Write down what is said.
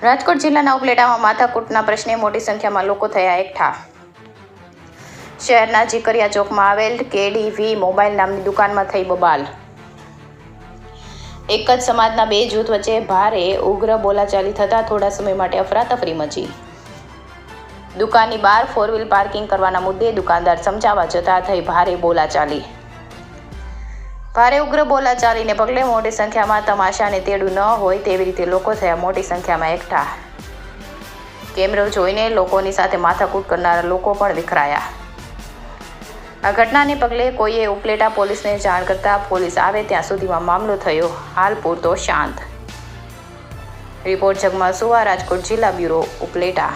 રાજકોટ જિલ્લાના ઉપલેટામાં માથાકૂટના પ્રશ્ને મોટી સંખ્યામાં લોકો થયા એકઠા। શહેરના ઝીકરિયા ચોકમાં આવેલ KDV મોબાઈલ નામની દુકાનમાં થઈ બબાલ। એક જ સમાજના બે જૂથ વચ્ચે ભારે ઉગ્ર બોલાચાલી થતાં થોડા સમય માટે અફરાતફરી મચી। દુકાનની બહાર 4 વ્હીલ પાર્કિંગ કરવાના મુદ્દે દુકાનદાર સમજાવવા જતાં થઈ ભારે બોલાચાલી। ભારે ઉગ્ર બોલાચાલીને પગલે મોટી સંખ્યામાં તમાશાને તેડું ન હોય તેવી રીતે લોકો થયા મોટી સંખ્યામાં એકઠા। કેમેરો જોઈને લોકોની સાથે માથાકૂટ કરનારા લોકો પણ વિખરાયા। આ ઘટનાને પગલે કોઈએ ઉપલેટા પોલીસને જાણ કરતા પોલીસ આવે ત્યાં સુધીમાં મામલો થયો હાલ પૂરતો શાંત। રિપોર્ટ જગમાલ સુવા, રાજકોટ જિલ્લા બ્યુરો, ઉપલેટા।